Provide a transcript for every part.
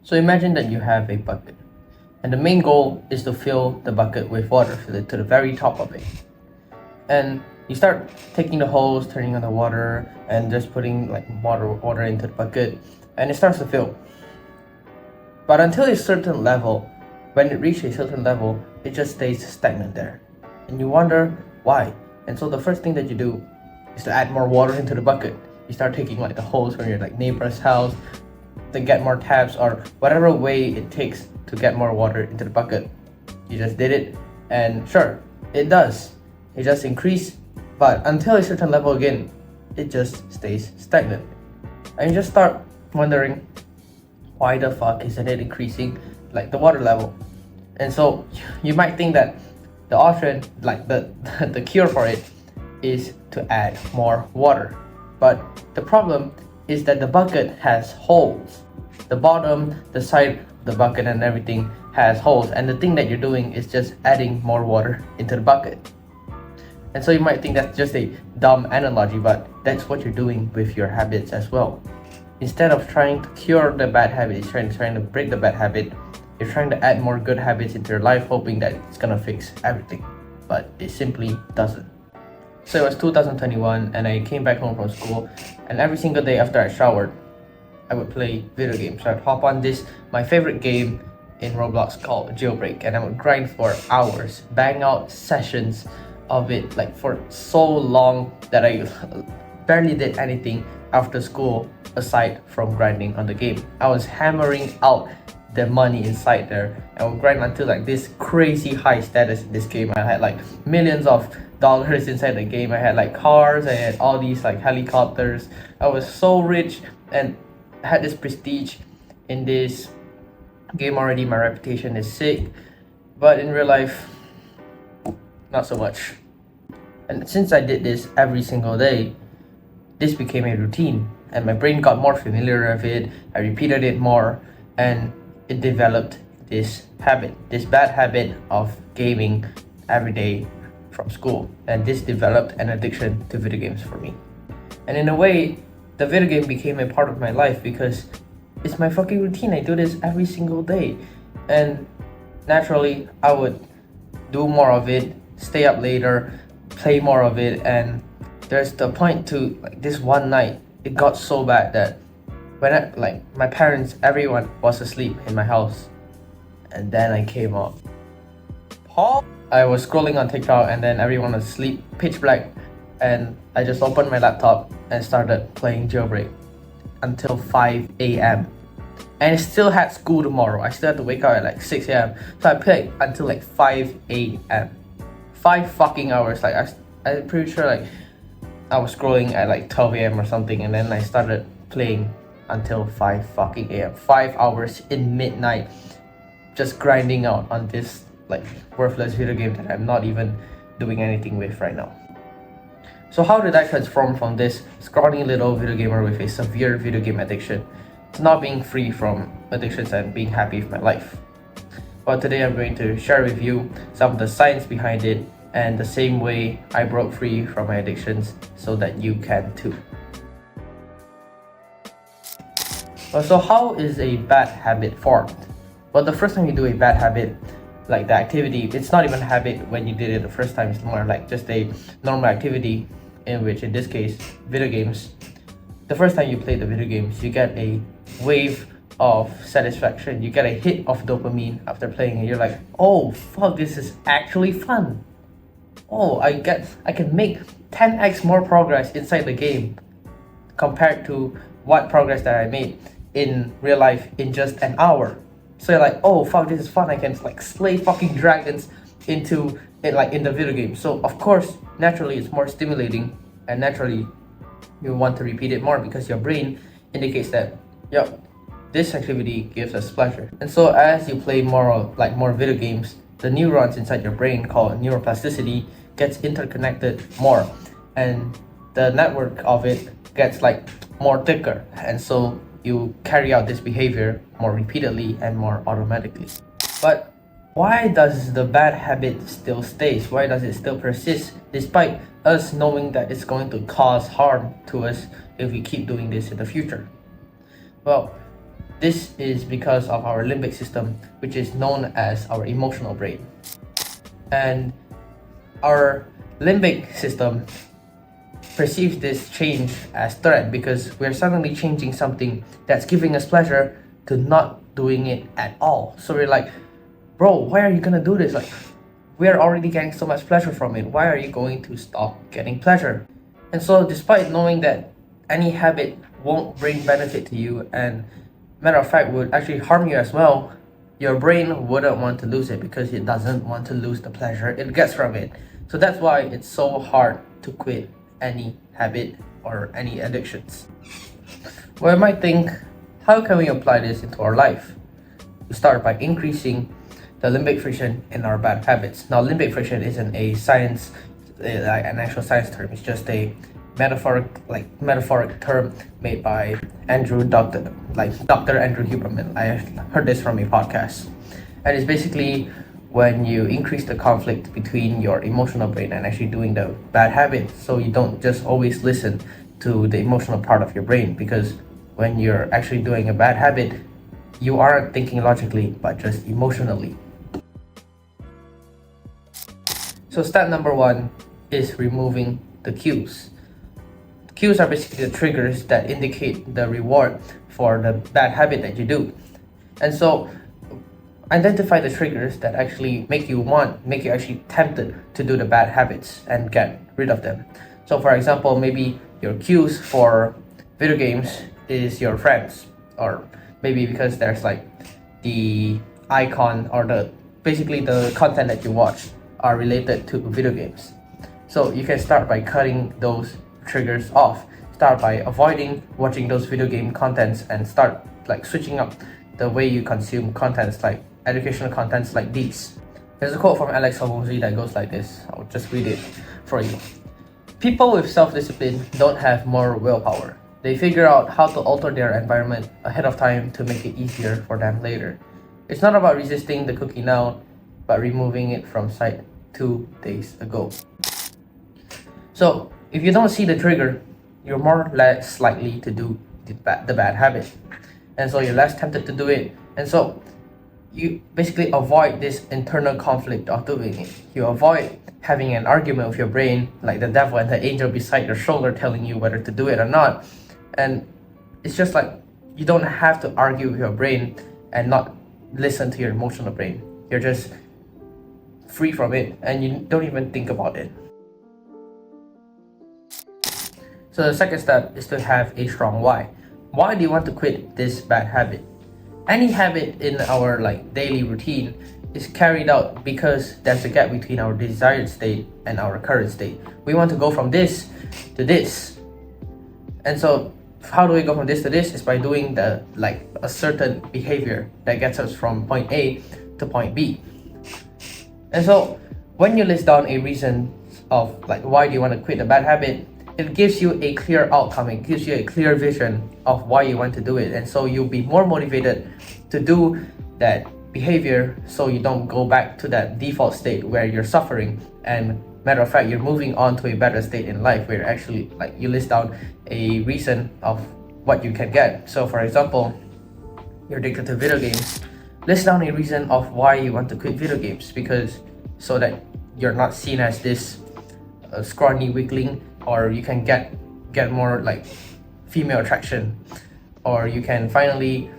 So imagine that you have a bucket, and the main goal is to fill the bucket with water, fill it to the very top of it. And you start taking the hose, turning on the water, and just putting like water into the bucket, and it starts to fill. But until a certain level, when it reaches a certain level, it just stays stagnant there. And you wonder why. And so the first thing that you do is to add more water into the bucket. You start taking like the hose from your like neighbor's house to get more taps, or whatever way it takes to get more water into the bucket. You just did it, and sure, it does. It just increase, but until a certain level again, it just stays stagnant. And you just start wondering, why the fuck isn't it increasing like the water level? And so you might think that the option, like the cure for it, is to add more water. But the problem is that the bucket has holes. The bottom, the side of the bucket and everything has holes, and the thing that you're doing is just adding more water into the bucket. And so you might think that's just a dumb analogy, but that's what you're doing with your habits as well. Instead of trying to cure the bad habit, trying to break the bad habit, you're trying to add more good habits into your life, hoping that it's gonna fix everything. But it simply doesn't. So it was 2021, and I came back home from school, and every single day after I showered, I would play video games. So I'd hop on my favorite game in Roblox called Jailbreak, and I would grind for hours, bang out sessions of it like for so long that I barely did anything after school aside from grinding on the game. I was hammering out the money inside there. I would grind until like this crazy high status in this game. I had like millions of dollars inside the game. I had like cars, I had all these like helicopters. I was so rich and had this prestige in this game already. My reputation is sick, but in real life, not so much. And since I did this every single day, this became a routine, and my brain got more familiar with it. I repeated it more, and it developed this habit, this bad habit of gaming every day from school. And this developed an addiction to video games for me. And in a way, the video game became a part of my life because it's my fucking routine. I do this every single day. And naturally, I would do more of it, stay up later, play more of it. And there's the point to like this one night, it got so bad that when my parents, everyone was asleep in my house, and then I came up. I was scrolling on TikTok, and then everyone was asleep, pitch black, and I just opened my laptop and started playing Jailbreak until 5 a.m. And I still had school tomorrow. I still had to wake up at like 6 a.m. So I played until like 5 a.m. 5 fucking hours. Like I'm pretty sure like I was scrolling at like 12 a.m. or something, and then I started playing until 5 fucking a.m. 5 hours in midnight, just grinding out on this like worthless video game that I'm not even doing anything with right now. So how did I transform from this scrawny little video gamer with a severe video game addiction to not being free from addictions and being happy with my life? Well, today I'm going to share with you some of the science behind it and the same way I broke free from my addictions so that you can too. Well, so how is a bad habit formed? Well, the first time you do a bad habit, like the activity, it's not even a habit when you did it the first time. It's more like just a normal activity, in which in this case, video games. The first time you play the video games, you get a wave of satisfaction. You get a hit of dopamine after playing, and you're like, oh fuck, this is actually fun. Oh, I can make 10x more progress inside the game compared to what progress that I made in real life in just an hour. So you're like, oh fuck, this is fun. I can like slay fucking dragons into it like in the video game. So of course, naturally it's more stimulating, and naturally you want to repeat it more because your brain indicates that, yep, this activity gives us pleasure. And so as you play more video games, the neurons inside your brain called neuroplasticity gets interconnected more, and the network of it gets like more thicker, and so you carry out this behavior more repeatedly and more automatically. But why does the bad habit still stays? Why does it still persist despite us knowing that it's going to cause harm to us if we keep doing this in the future? Well, This is because of our limbic system, which is known as our emotional brain. And our limbic system perceives this change as threat because we're suddenly changing something that's giving us pleasure to not doing it at all. So we're like, bro, why are you gonna do this? Like, we're already getting so much pleasure from it. Why are you going to stop getting pleasure? And so despite knowing that any habit won't bring benefit to you, and matter of fact would actually harm you as well, your brain wouldn't want to lose it because it doesn't want to lose the pleasure it gets from it. So that's why it's so hard to quit any habit or any addictions. Well, you might think, how can we apply this into our life? We start by increasing the limbic friction in our bad habits. Now, limbic friction isn't a science, like an actual science term. It's just a metaphoric term made by Dr. Andrew Huberman. I heard this from a podcast, and it's basically when you increase the conflict between your emotional brain and actually doing the bad habit, so you don't just always listen to the emotional part of your brain, because when you're actually doing a bad habit, you aren't thinking logically but just emotionally. So step number 1 is removing the cues. Cues are basically the triggers that indicate the reward for the bad habit that you do. And so identify the triggers that actually make you actually tempted to do the bad habits and get rid of them. So for example, maybe your cues for video games is your friends, or maybe because there's like the icon or the content that you watch are related to video games. So you can start by cutting those triggers off. Start by avoiding watching those video game contents and start like switching up the way you consume contents, like educational contents like these. There's a quote from Alex Hormozy that goes like this. I'll just read it for you. People with self-discipline don't have more willpower. They figure out how to alter their environment ahead of time to make it easier for them later. It's not about resisting the cookie now, but removing it from sight 2 days ago. So if you don't see the trigger, you're more less likely to do the bad habit, and so you're less tempted to do it. And so you basically avoid this internal conflict of doing it. You avoid having an argument with your brain, like the devil and the angel beside your shoulder telling you whether to do it or not. And it's just like you don't have to argue with your brain and not listen to your emotional brain. You're just free from it and you don't even think about it. So the second step is to have a strong why. Why do you want to quit this bad habit? Any habit in our daily routine is carried out because there's a gap between our desired state and our current state. We want to go from this to this. And so how do we go from this to this? Is by doing a certain behavior that gets us from point A to point B. And so when you list down a reason of why do you want to quit a bad habit, it gives you a clear outcome. It gives you a clear vision of why you want to do it. And so you'll be more motivated to do that behavior, so you don't go back to that default state where you're suffering. And matter of fact, you're moving on to a better state in life where actually you list down a reason of what you can get. So for example, you're addicted to video games. List down a reason of why you want to quit video games, because so that you're not seen as this scrawny weakling, or you can get more female attraction, or you can finally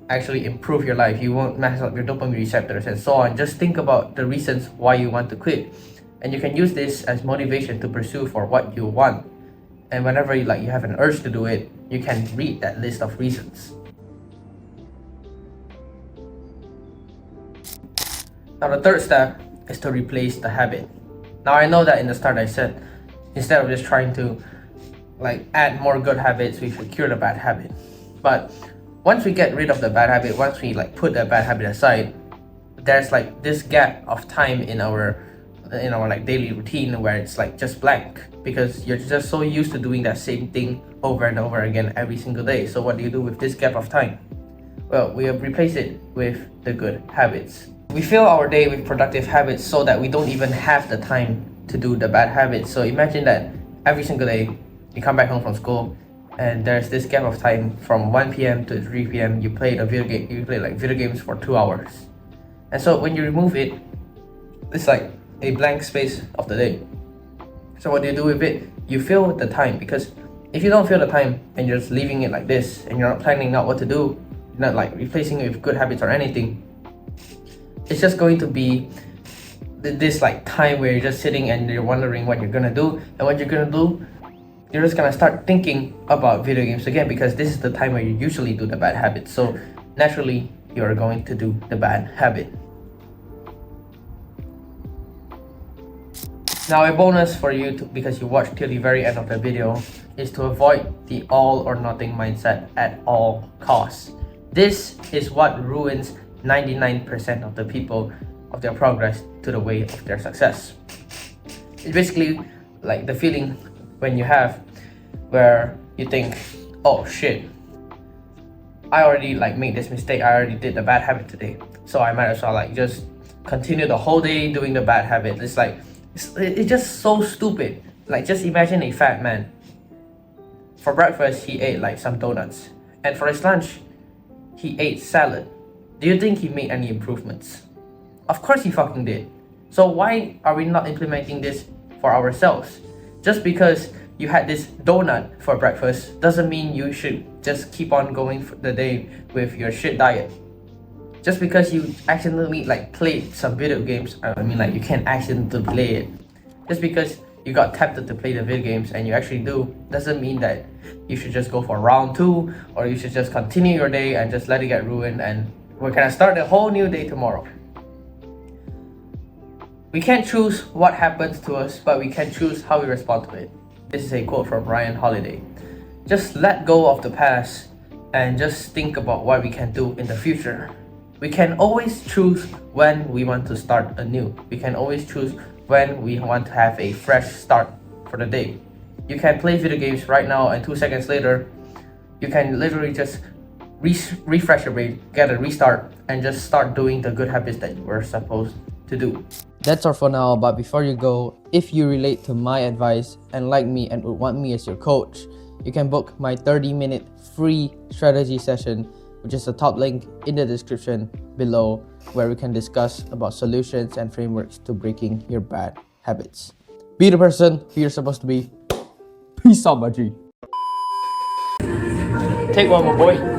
actually improve your life. You won't mess up your dopamine receptors and so on. Just think about the reasons why you want to quit, and you can use this as motivation to pursue for what you want. And whenever you have an urge to do it, you can read that list of reasons. Now the third step is to replace the habit. Now I know that in the start I said, instead of just trying to add more good habits, we should cure the bad habit. But once we get rid of the bad habit, once we put the bad habit aside, there's this gap of time in our daily routine where it's just blank, because you're just so used to doing that same thing over and over again every single day. So what do you do with this gap of time? Well, we replace it with the good habits. We fill our day with productive habits so that we don't even have the time to do the bad habits. So imagine that every single day you come back home from school and there's this gap of time from 1 p.m. to 3 p.m. you play like video games for 2 hours. And so when you remove it, it's like a blank space of the day. So what do you do with it? You fill the time, because if you don't fill the time and you're just leaving it like this and you're not planning out what to do, you're not like replacing it with good habits or anything, it's just going to be this like time where you're just sitting and you're wondering what you're gonna do. And what you're gonna do, you're just gonna start thinking about video games again, because this is the time where you usually do the bad habit. So naturally, you're going to do the bad habit. Now a bonus for you, because you watched till the very end of the video, is to avoid the all or nothing mindset at all costs. This is what ruins 99% of the people of their progress to the way of their success. It's basically like the feeling when you have where you think, oh shit, I already like made this mistake, I already did the bad habit today, so I might as well like just continue the whole day doing the bad habit. It's like it's just so stupid. Like, just imagine a fat man. For breakfast he ate like some donuts, and for his lunch he ate salad. Do you think he made any improvements? Of course he fucking did. So why are we not implementing this for ourselves? Just because you had this donut for breakfast doesn't mean you should just keep on going for the day with your shit diet. Just because you accidentally like played some video games, I mean like you can't accidentally play it. Just because you got tempted to play the video games and you actually do, doesn't mean that you should just go for round 2, or you should just continue your day and just let it get ruined and we're gonna start a whole new day tomorrow. We can't choose what happens to us, but we can choose how we respond to it. This is a quote from Ryan Holiday. Just let go of the past and just think about what we can do in the future. We can always choose when we want to start anew. We can always choose when we want to have a fresh start for the day. You can play video games right now, and 2 seconds later, you can literally just refresh your brain, get a restart, and just start doing the good habits that you were supposed to do. That's all for now, but before you go, if you relate to my advice and like me and would want me as your coach, you can book my 30-minute free strategy session, which is the top link in the description below, where we can discuss about solutions and frameworks to breaking your bad habits. Be the person who you're supposed to be. Peace out, my G. Take one, my boy.